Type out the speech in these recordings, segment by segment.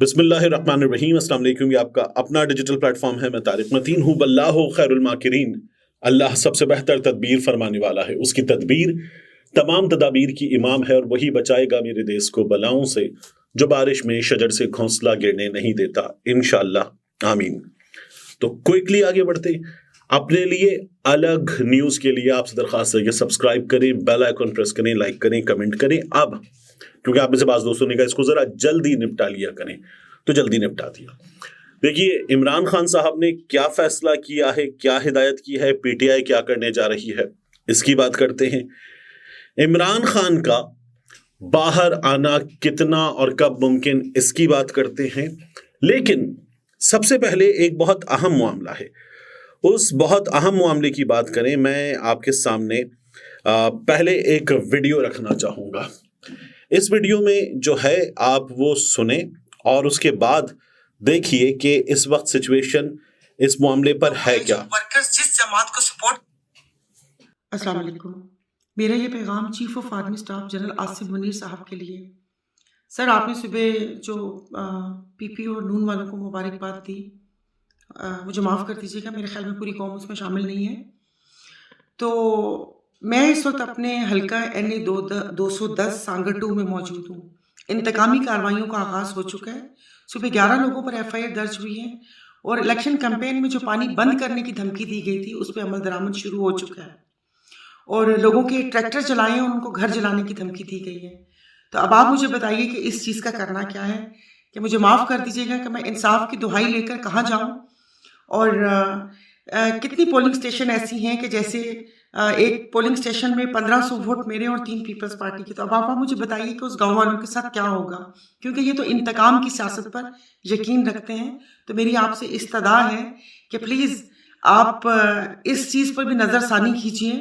بسم اللہ الرحمن الرحیم۔ السلام علیکم۔ یہ آپ کا اپنا ڈیجیٹل پلیٹ فارم ہے۔ میں طارق متین ہوں۔ واللہ خیر الماکرین۔ اللہ سب سے بہتر تدبیر فرمانے والا ہے۔ اس کی تدبیر تمام تدابیر کی امام ہے، اور وہی بچائے گا میرے دیس کو بلاؤں سے، جو بارش میں شجر سے گھونسلہ گرنے نہیں دیتا، انشاءاللہ آمین۔ تو کوئکلی آگے بڑھتے اپنے لیے الگ نیوز کے لیے آپ سے درخواست ہے کہ سبسکرائب کریں، بیل آئیکن پریس کریں، لائک کریں، کمنٹ کریں۔ اب کیونکہ آپ میں سے بعض دوستوں نے کہا اس کو ذرا جلدی نپٹا لیا کریں، تو جلدی نپٹا دیا۔ دیکھیے عمران خان صاحب نے کیا فیصلہ کیا ہے، کیا ہدایت کی ہے، پی ٹی آئی کیا کرنے جا رہی ہے، اس کی بات کرتے ہیں۔ عمران خان کا باہر آنا کتنا اور کب ممکن، اس کی بات کرتے ہیں۔ لیکن سب سے پہلے ایک بہت اہم معاملہ ہے، اس بہت اہم معاملے کی بات کریں۔ میں آپ کے سامنے پہلے ایک ویڈیو رکھنا چاہوں گا۔ اس ویڈیو میں جو ہے آپ وہ سنیں، اور اس کے بعد دیکھیے کہ اس وقت سچویشن اس معاملے پر ہے کیا۔ جس جماعت کو سپورٹ۔ السلام علیکم، میرا یہ پیغام chief of army staff general Asif Munir صاحب کے لیے۔ سر، آپ نے صبح جو پی پی اور نون والوں کو مبارکباد دی، مجھے معاف کر دیجیے گا، میرے خیال میں پوری قوم اس میں شامل نہیں ہے۔ تو میں اس وقت اپنے حلقہ NA 210 سانگر 2 میں موجود ہوں۔ انتقامی کارروائیوں کا آغاز ہو چکا ہے۔ صبح 11 لوگوں پر FIR درج ہوئی ہے، اور الیکشن کیمپین میں جو پانی بند کرنے کی دھمکی دی گئی تھی اس پہ عمل درآمد شروع ہو چکا ہے، اور لوگوں کے ٹریکٹر جلائے ہیں، ان کو گھر جلانے کی دھمکی دی گئی ہے۔ تو اب آپ مجھے بتائیے کہ اس چیز کا کرنا کیا ہے، کہ مجھے معاف کر دیجیے گا کہ میں انصاف کی دہائی لے کر کہاں جاؤں، اور کتنی پولنگ اسٹیشن ایسی ہیں کہ جیسے ایک پولنگ اسٹیشن میں 1500 ووٹ میرے اور 3 پیپلز پارٹی کے۔ تو اب آپ مجھے بتائیے کہ اس گاؤں والوں کے ساتھ کیا ہوگا، کیونکہ یہ تو انتقام کی سیاست پر یقین رکھتے ہیں۔ تو میری آپ سے استدعا ہے کہ پلیز آپ اس چیز پر بھی نظر ثانی کیجیے،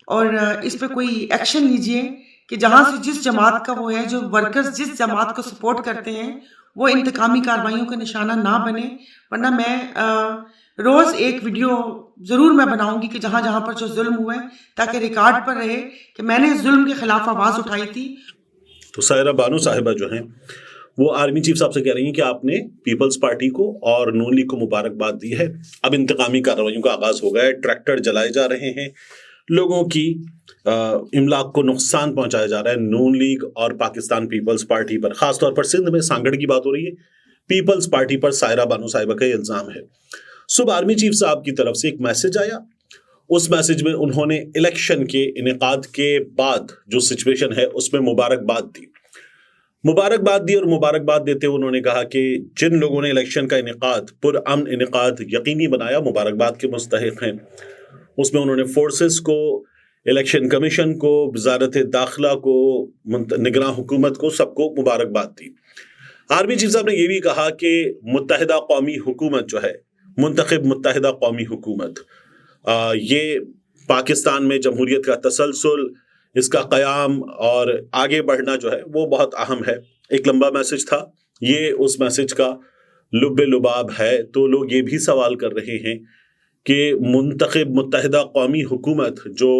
اور اس پہ کوئی ایکشن لیجیے کہ جہاں سے جس جماعت کا وہ ہے، جو ورکرز جس جماعت کو سپورٹ کرتے ہیں، وہ انتقامی کارروائیوں کا نشانہ نہ بنے۔ ورنہ میں روز ایک ویڈیو ضرور میں بناؤں گی کہ جہاں جہاں پر جو ظلم ہوا ہے، تاکہ ریکارڈ پر رہے کہ میں نے ظلم کے خلاف آواز اٹھائی تھی۔ تو سائرہ بانو صاحبہ جو ہیں وہ آرمی چیف صاحب سے کہہ رہی ہیں کہ آپ نے پیپلز پارٹی کو اور نون لیگ کو مبارکباد دی ہے، اب انتقامی کارروائیوں کا آغاز ہو گیا ہے، ٹریکٹر جلائے جا رہے ہیں، لوگوں کی املاک کو نقصان پہنچایا جا رہا ہے۔ نون لیگ اور پاکستان پیپلز پارٹی پر، خاص طور پر سندھ میں سانگڑ کی بات ہو رہی ہے، پیپلز پارٹی پر سائرہ بانو صاحبہ کا یہ الزام ہے۔ صبح آرمی چیف صاحب کی طرف سے ایک میسج آیا، اس میسج میں انہوں نے الیکشن کے انعقاد کے بعد جو سچویشن ہے اس میں مبارکباد دی، اور مبارکباد دیتے ہوئے انہوں نے کہا کہ جن لوگوں نے الیکشن کا انعقاد پرامن انعقاد یقینی بنایا، مبارکباد کے مستحق ہیں۔ اس میں انہوں نے فورسز کو، الیکشن کمیشن کو، وزارت داخلہ کو، نگراں حکومت کو، سب کو مبارکباد دی۔ آرمی چیف صاحب نے یہ بھی کہا کہ متحدہ قومی حکومت جو ہے، منتخب متحدہ قومی حکومت، یہ پاکستان میں جمہوریت کا تسلسل، اس کا قیام اور آگے بڑھنا جو ہے وہ بہت اہم ہے۔ ایک لمبا میسج تھا، یہ اس میسج کا لب لباب ہے۔ تو لوگ یہ بھی سوال کر رہے ہیں کہ منتخب متحدہ قومی حکومت جو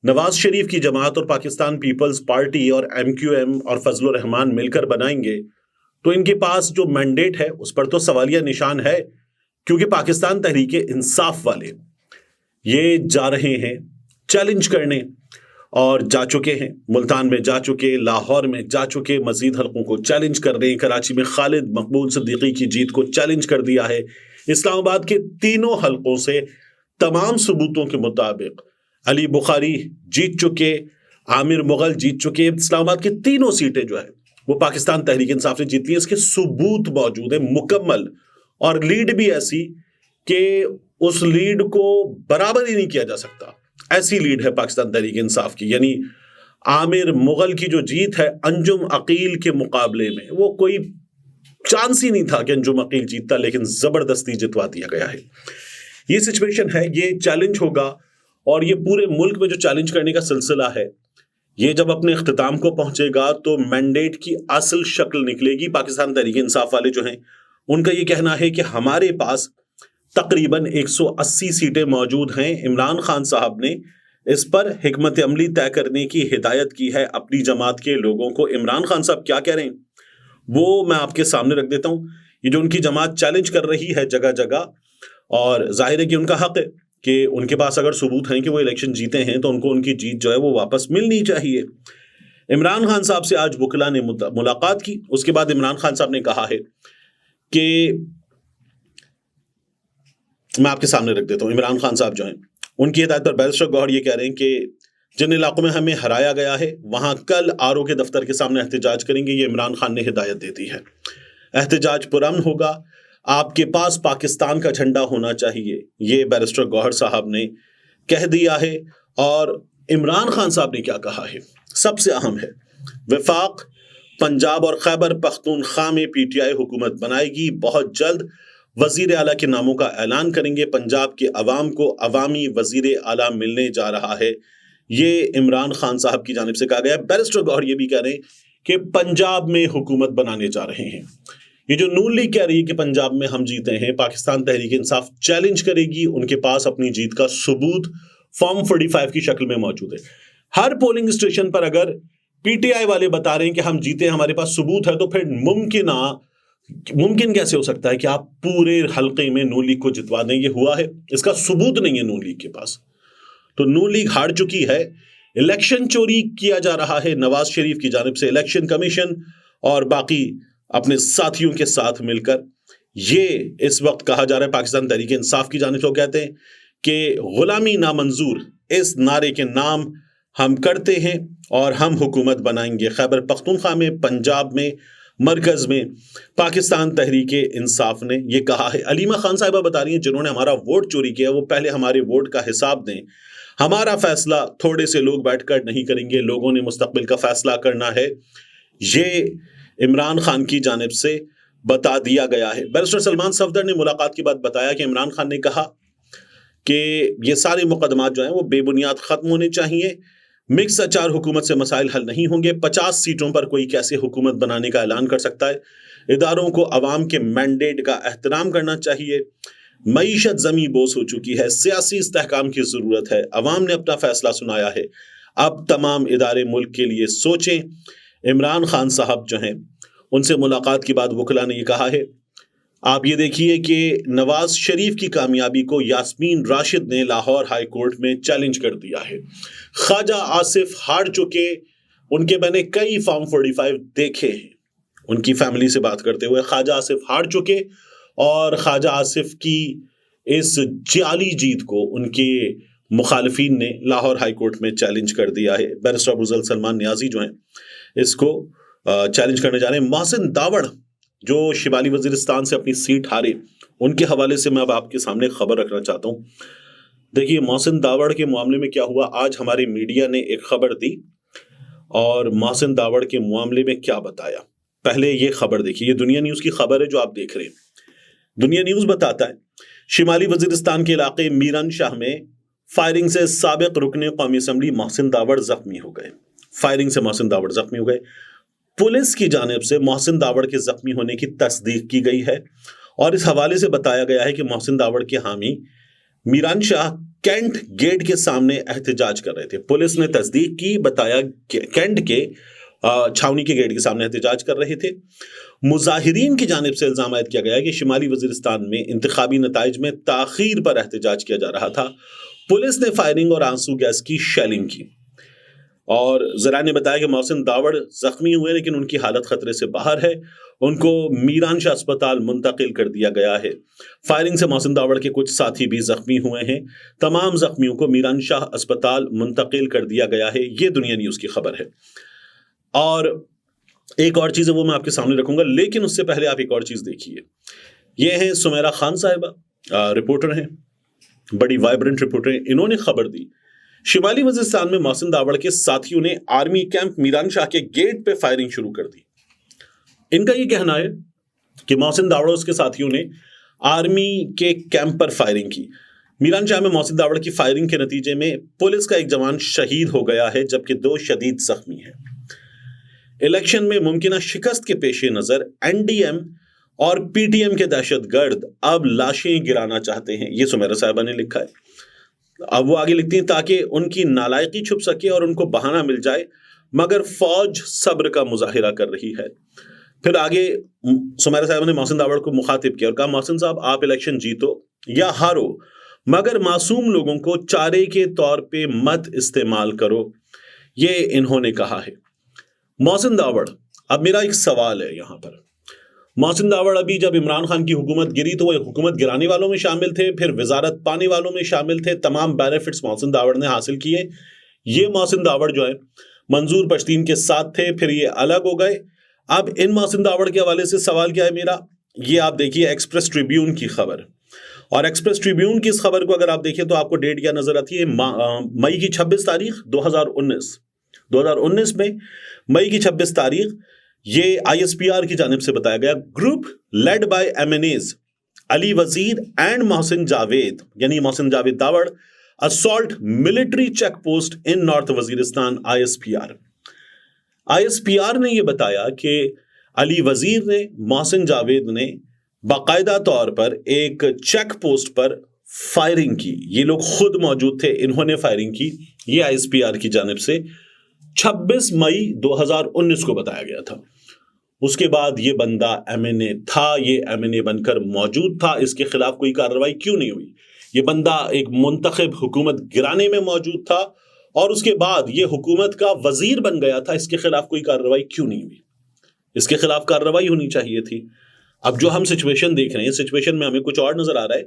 نواز شریف کی جماعت اور پاکستان پیپلز پارٹی اور MQM اور فضل الرحمان مل کر بنائیں گے، تو ان کے پاس جو مینڈیٹ ہے اس پر تو سوالیہ نشان ہے، کیونکہ پاکستان تحریک انصاف والے یہ جا رہے ہیں چیلنج کرنے، اور جا چکے ہیں، ملتان میں جا چکے، لاہور میں جا چکے، مزید حلقوں کو چیلنج کر رہے ہیں۔ کراچی میں خالد مقبول صدیقی کی جیت کو چیلنج کر دیا ہے۔ اسلام آباد کے تینوں حلقوں سے تمام ثبوتوں کے مطابق علی بخاری جیت چکے، عامر مغل جیت چکے۔ اسلام آباد کی تینوں سیٹیں جو ہے وہ پاکستان تحریک انصاف نے جیتی ہیں، اس کے ثبوت موجود ہیں مکمل، اور لیڈ بھی ایسی کہ اس لیڈ کو برابر ہی نہیں کیا جا سکتا، ایسی لیڈ ہے پاکستان تحریک انصاف کی۔ یعنی عامر مغل کی جو جیت ہے انجم عقیل کے مقابلے میں، وہ کوئی چانس ہی نہیں تھا کہ انجم عقیل جیتتا، لیکن زبردستی جتوا دیا گیا ہے۔ یہ سچویشن ہے، یہ چیلنج ہوگا، اور یہ پورے ملک میں جو چیلنج کرنے کا سلسلہ ہے، یہ جب اپنے اختتام کو پہنچے گا تو مینڈیٹ کی اصل شکل نکلے گی۔ پاکستان تحریک انصاف والے جو ہیں ان کا یہ کہنا ہے کہ ہمارے پاس تقریباً 180 سیٹیں موجود ہیں۔ عمران خان صاحب نے اس پر حکمت عملی طے کرنے کی ہدایت کی ہے اپنی جماعت کے لوگوں کو۔ عمران خان صاحب کیا کہہ رہے ہیں وہ میں آپ کے سامنے رکھ دیتا ہوں. یہ جو ان کی جماعت چیلنج کر رہی ہے جگہ جگہ، اور ظاہر ہے کہ ان کا حق ہے کہ ان کے پاس اگر ثبوت ہیں کہ وہ الیکشن جیتے ہیں تو ان کو ان کی جیت جو ہے وہ واپس ملنی چاہیے. عمران خان صاحب سے آج وکلا نے ملاقات کی. اس کے بعد عمران خان صاحب نے کہا ہے کہ میں آپ کے سامنے رکھ دیتا ہوں. عمران خان صاحب جو ہیں ان کی ہدایت پر بیرسٹر گوہر یہ کہہ رہے ہیں کہ جن علاقوں میں ہمیں ہرایا گیا ہے وہاں کل RO کے دفتر کے سامنے احتجاج کریں گے. یہ عمران خان نے ہدایت دے دی ہے. احتجاج پرامن ہوگا. آپ کے پاس پاکستان کا جھنڈا ہونا چاہیے، یہ بیرسٹر گوہر صاحب نے کہہ دیا ہے. اور عمران خان صاحب نے کیا کہا ہے سب سے اہم ہے. وفاق پنجاب اور خیبر پختونخوا میں PTI حکومت بنائے گی. بہت جلد وزیر اعلیٰ کے ناموں کا اعلان کریں گے. پنجاب کے عوام کو عوامی وزیر اعلیٰ ملنے جا رہا ہے. یہ عمران خان صاحب کی جانب سے کہا گیا ہے. بیرسٹر گوہر یہ بھی کہہ رہے ہیں کہ پنجاب میں حکومت بنانے جا رہے ہیں. یہ جو نون لیگ کہہ رہی ہے کہ پنجاب میں ہم جیتے ہیں، پاکستان تحریک انصاف چیلنج کرے گی. ان کے پاس اپنی جیت کا ثبوت فارم 45 کی شکل میں موجود ہے. ہر پولنگ اسٹیشن پر اگر PTI والے بتا رہے ہیں کہ ہم جیتے ہیں، ہمارے پاس ثبوت ہے، تو پھر ممکن کیسے ہو سکتا ہے کہ آپ پورے حلقے میں نون لیگ کو جتوا دیں؟ یہ ہوا ہے، اس کا ثبوت نہیں ہے نون لیگ کے پاس. تو نون لیگ ہار چکی ہے. الیکشن چوری کیا جا رہا ہے نواز شریف کی جانب سے، الیکشن کمیشن اور باقی اپنے ساتھیوں کے ساتھ مل کر. یہ اس وقت کہا جا رہا ہے پاکستان تحریک انصاف کی جانب سے، وہ کہتے ہیں کہ غلامی نامنظور، اس نعرے کے نام ہم کرتے ہیں اور ہم حکومت بنائیں گے. خیبر پختونخوا میں، پنجاب میں، مرکز میں پاکستان تحریک انصاف نے یہ کہا ہے. علیمہ خان صاحبہ بتا رہی ہیں جنہوں نے ہمارا ووٹ چوری کیا وہ پہلے ہمارے ووٹ کا حساب دیں. ہمارا فیصلہ تھوڑے سے لوگ بیٹھ کر نہیں کریں گے، لوگوں نے مستقبل کا فیصلہ کرنا ہے. یہ عمران خان کی جانب سے بتا دیا گیا ہے. بیرسٹر سلمان صفدر نے ملاقات کے بعد بتایا کہ عمران خان نے کہا کہ یہ سارے مقدمات جو ہیں وہ بے بنیاد ختم ہونے چاہیے. مکس اچار حکومت سے مسائل حل نہیں ہوں گے. 50 سیٹوں پر کوئی کیسے حکومت بنانے کا اعلان کر سکتا ہے؟ اداروں کو عوام کے مینڈیٹ کا احترام کرنا چاہیے. معیشت زمیں بوس ہو چکی ہے، سیاسی استحکام کی ضرورت ہے. عوام نے اپنا فیصلہ سنایا ہے، اب تمام ادارے ملک کے لیے سوچیں. عمران خان صاحب جو ہیں ان سے ملاقات کے بعد وکلا نے یہ کہا ہے. آپ یہ دیکھیے کہ نواز شریف کی کامیابی کو یاسمین راشد نے لاہور ہائی کورٹ میں چیلنج کر دیا ہے. خواجہ آصف ہار چکے، ان کے میں نے کئی فارم 45 دیکھے ہیں. ان کی فیملی سے بات کرتے ہوئے خواجہ آصف ہار چکے، اور خواجہ آصف کی اس جعلی جیت کو ان کے مخالفین نے لاہور ہائی کورٹ میں چیلنج کر دیا ہے. بیرسٹر ابوذر سلمان نیازی جو ہیں اس کو چیلنج کرنے جا رہے ہیں. محسن داوڑ جو شمالی وزیرستان سے اپنی سیٹ ہارے، ان کے حوالے سے میں اب آپ کے سامنے خبر رکھنا چاہتا ہوں. دیکھیے محسن داوڑ کے معاملے میں کیا ہوا. آج ہماری میڈیا نے ایک خبر دی اور محسن داوڑ کے معاملے میں کیا بتایا. پہلے یہ خبر دیکھیے، یہ دنیا نیوز کی خبر ہے جو آپ دیکھ رہے ہیں. دنیا نیوز بتاتا ہے شمالی وزیرستان کے علاقے میران شاہ میں فائرنگ سے سابق رکن قومی اسمبلی محسن داوڑ زخمی ہو گئے. فائرنگ سے محسن داوڑ زخمی ہو گئے. پولیس کی جانب سے محسن داوڑ کے زخمی ہونے کی تصدیق کی گئی ہے، اور اس حوالے سے بتایا گیا ہے کہ محسن داوڑ کے حامی میران شاہ کینٹ گیٹ کے سامنے احتجاج کر رہے تھے. پولیس نے تصدیق کی، بتایا کینٹ کے چھاونی کے گیٹ کے سامنے احتجاج کر رہے تھے. مظاہرین کی جانب سے الزام عائد کیا گیا ہے کہ شمالی وزیرستان میں انتخابی نتائج میں تاخیر پر احتجاج کیا جا رہا تھا. پولیس نے فائرنگ اور آنسو گیس کی شیلنگ کی، اور ذرائع نے بتایا کہ محسن داوڑ زخمی ہوئے لیکن ان کی حالت خطرے سے باہر ہے. ان کو میران شاہ اسپتال منتقل کر دیا گیا ہے. فائرنگ سے محسن داوڑ کے کچھ ساتھی بھی زخمی ہوئے ہیں. تمام زخمیوں کو میران شاہ اسپتال منتقل کر دیا گیا ہے. یہ دنیا نیوز کی خبر ہے. اور ایک اور چیز ہے وہ میں آپ کے سامنے رکھوں گا، لیکن اس سے پہلے آپ ایک اور چیز دیکھیے. یہ ہیں سمیرہ خان صاحبہ، رپورٹر ہیں، بڑی وائبرنٹ رپورٹر ہیں. انہوں نے خبر دی شمالی وزیرستان میں محسن داوڑ کے ساتھیوں نے آرمی کیمپ میران شاہ کے گیٹ پہ فائرنگ شروع کر دی. ان کا یہ کہنا ہے کہ محسن داوڑ اور اس کے ساتھیوں نے آرمی کے کیمپ پر فائرنگ کی. میران شاہ میں محسن داوڑ کی فائرنگ کے نتیجے میں پولیس کا ایک جوان شہید ہو گیا ہے جبکہ 2 شدید زخمی ہیں. الیکشن میں ممکنہ شکست کے پیش نظر NDM اور PTM کے دہشت گرد اب لاشیں گرانا چاہتے ہیں. یہ سمیرہ صاحبہ نے لکھا ہے. اب وہ آگے لکھتی ہیں تاکہ ان کی نالائقی چھپ سکے اور ان کو بہانہ مل جائے، مگر فوج صبر کا مظاہرہ کر رہی ہے. پھر آگے سمیرہ صاحب نے محسن داوڑ کو مخاطب کیا اور کہا محسن صاحب آپ الیکشن جیتو یا ہارو مگر معصوم لوگوں کو چارے کے طور پہ مت استعمال کرو، یہ انہوں نے کہا ہے۔ محسن داوڑ، اب میرا ایک سوال ہے یہاں پر، محسن داوڑ ابھی جب عمران خان کی حکومت گری تو وہ حکومت گرانے والوں میں شامل تھے، پھر وزارت پانے والوں میں شامل تھے، تمام بینیفٹس محسن داوڑ نے حاصل کیے۔ یہ محسن داوڑ جو ہے منظور پشتین کے ساتھ تھے، پھر یہ الگ ہو گئے۔ اب ان محسن داوڑ کے حوالے سے سوال کیا ہے میرا، یہ آپ دیکھیے ایکسپریس ٹریبیون کی خبر، اور ایکسپریس ٹریبیون کی اس خبر کو اگر آپ دیکھیں تو آپ کو ڈیٹ کیا نظر آتی ہے، مئی کی 26 تاریخ 2019 میں مئی کی 26 تاریخ یہ ISPR کی جانب سے بتایا گیا، گروپ لیڈ بائی MNAs علی وزیر اینڈ محسن جاوید، یعنی محسن Javed Dawar, assault military check post in North Waziristan. ISPR نے یہ بتایا کہ علی وزیر نے، محسن جاوید نے باقاعدہ طور پر ایک چیک پوسٹ پر فائرنگ کی، یہ لوگ خود موجود تھے، انہوں نے فائرنگ کی، یہ ISPR کی جانب سے 26 مئی 2019 کو بتایا گیا تھا۔ اس کے بعد یہ بندہ MNA تھا، یہ MNA بن کر موجود تھا، اس کے خلاف کوئی کارروائی کیوں نہیں ہوئی؟ یہ بندہ ایک منتخب حکومت گرانے میں موجود تھا اور اس کے بعد یہ حکومت کا وزیر بن گیا تھا، اس کے خلاف کوئی کارروائی کیوں نہیں ہوئی؟ اس کے خلاف کارروائی ہونی چاہیے تھی۔ اب جو ہم سچویشن دیکھ رہے ہیں، سچویشن میں ہمیں کچھ اور نظر آ رہا ہے،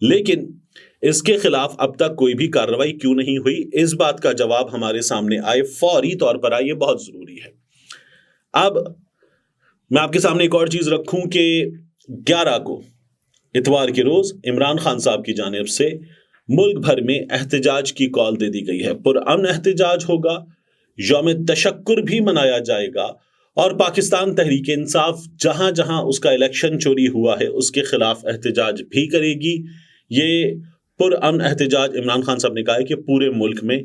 لیکن اس کے خلاف اب تک کوئی بھی کارروائی کیوں نہیں ہوئی، اس بات کا جواب ہمارے سامنے آئے، فوری طور پر آئے، یہ بہت ضروری ہے۔ اب میں آپ کے سامنے ایک اور چیز رکھوں کہ 11 کو اتوار کے روز عمران خان صاحب کی جانب سے ملک بھر میں احتجاج کی کال دے دی گئی ہے، پرامن احتجاج ہوگا، یوم تشکر بھی منایا جائے گا، اور پاکستان تحریک انصاف جہاں جہاں اس کا الیکشن چوری ہوا ہے اس کے خلاف احتجاج بھی کرے گی۔ یہ پرامن احتجاج عمران خان صاحب نے کہا ہے کہ پورے ملک میں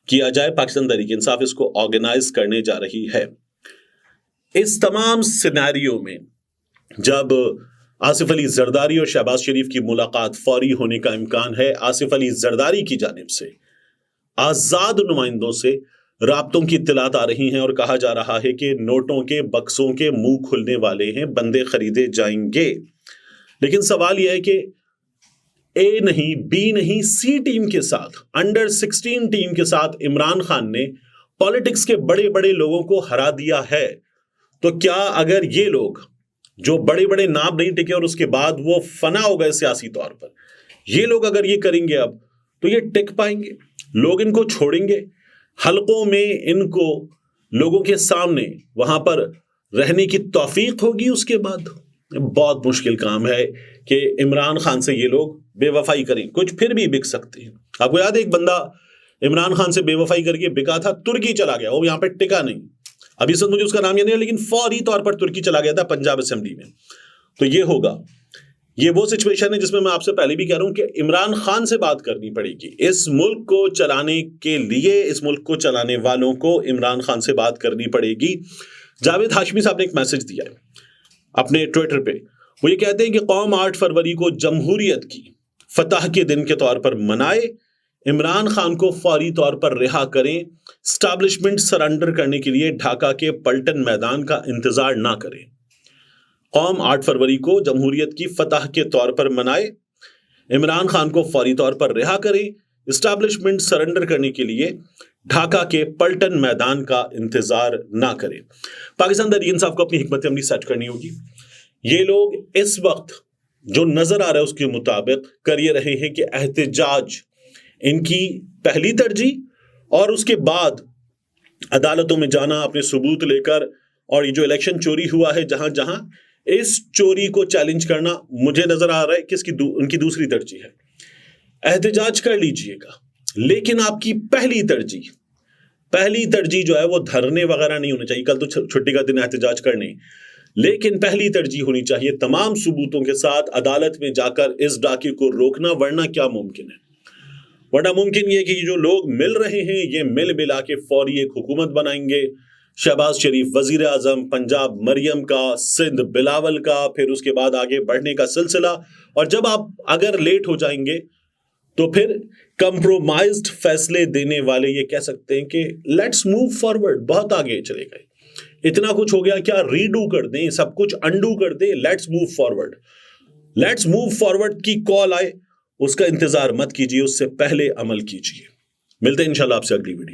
کیا جائے، پاکستان تحریک انصاف اس کو آرگنائز کرنے جا رہی ہے۔ اس تمام سینیریو میں جب آصف علی زرداری اور شہباز شریف کی ملاقات فوری ہونے کا امکان ہے، آصف علی زرداری کی جانب سے آزاد نمائندوں سے رابطوں کی اطلاعات آ رہی ہیں اور کہا جا رہا ہے کہ نوٹوں کے بکسوں کے منہ کھلنے والے ہیں، بندے خریدے جائیں گے۔ لیکن سوال یہ ہے کہ اے نہیں، بی نہیں، سی ٹیم کے ساتھ، انڈر 16 ٹیم کے ساتھ عمران خان نے پالیٹکس کے بڑے بڑے لوگوں کو ہرا دیا ہے، تو کیا اگر یہ لوگ جو بڑے بڑے نام نہیں ٹکے اور اس کے بعد وہ فنا ہو گئے سیاسی طور پر، یہ لوگ اگر یہ کریں گے اب تو یہ ٹک پائیں گے؟ لوگ ان کو چھوڑیں گے؟ حلقوں میں ان کو لوگوں کے سامنے وہاں پر رہنے کی توفیق ہوگی؟ اس کے بعد بہت مشکل کام ہے کہ عمران خان سے یہ لوگ بے وفائی کریں، کچھ پھر بھی بک سکتے ہیں۔ آپ کو یاد ہے ایک بندہ عمران خان سے بے وفائی کر کے بکا تھا، ترکی چلا گیا، وہ یہاں پہ ٹکا نہیں، ابھی سے مجھے اس کا نام یاد نہیں ہے، لیکن فوری طور پر ترکی چلا گیا تھا پنجاب اسمبلی میں۔ تو یہ ہوگا، یہ وہ سچویشن ہے جس میں آپ سے پہلے بھی کہہ رہا ہوں کہ عمران خان سے بات کرنی پڑے گی۔ اس ملک کو چلانے کے لیے، اس ملک کو چلانے والوں کو عمران خان سے بات کرنی پڑے گی۔ جاوید ہاشمی صاحب نے ایک میسج دیا ہے اپنے ٹویٹر پہ، وہ یہ کہتے ہیں کہ قوم 8 فروری کو جمہوریت کی فتح کے دن کے طور پر منائے، عمران خان کو فوری طور پر رہا کریں، اسٹیبلشمنٹ سرنڈر کرنے کے لیے ڈھاکہ کے پلٹن میدان کا انتظار نہ کریں۔ قوم 8 فروری کو جمہوریت کی فتح کے طور پر منائے، عمران خان کو فوری طور پر رہا کریں، اسٹیبلشمنٹ سرنڈر کرنے کے لیے ڈھاکہ کے پلٹن میدان کا انتظار نہ کریں۔ پاکستان تحریک انصاف کو اپنی حکمت عملی سیٹ کرنی ہوگی۔ یہ لوگ اس وقت جو نظر آ رہا ہے اس کے مطابق کر یہ رہے ہیں کہ احتجاج ان کی پہلی ترجیح، اور اس کے بعد عدالتوں میں جانا اپنے ثبوت لے کر، اور یہ جو الیکشن چوری ہوا ہے جہاں جہاں، اس چوری کو چیلنج کرنا مجھے نظر آ رہا ہے کہ ان کی دوسری ترجیح ہے۔ احتجاج کر لیجئے گا، لیکن آپ کی پہلی ترجیح جو ہے وہ دھرنے وغیرہ نہیں ہونے چاہیے، کل تو چھٹی کا دن احتجاج کرنے، لیکن پہلی ترجیح ہونی چاہیے تمام ثبوتوں کے ساتھ عدالت میں جا کر اس ڈاکے کو روکنا، ورنہ کیا ممکن ہے؟ ورنہ ممکن یہ کہ یہ جو لوگ مل رہے ہیں یہ مل ملا کے فوری ایک حکومت بنائیں گے، شہباز شریف وزیر اعظم، پنجاب مریم کا، سندھ بلاول کا، پھر اس کے بعد آگے بڑھنے کا سلسلہ، اور جب آپ اگر لیٹ ہو جائیں گے تو پھر کمپرومائزڈ فیصلے دینے والے یہ کہہ سکتے ہیں کہ لیٹس موو فارورڈ، بہت آگے چلے گئے۔ اتنا کچھ ہو گیا, کیا ریڈو کر دیں, سب کچھ انڈو کر دیں, let's move forward. Let's move forward کی کال آئے, اس کا انتظار مت کیجیے, اس سے پہلے عمل کیجیے. ملتے ہیں انشاءاللہ آپ سے اگلی ویڈیو.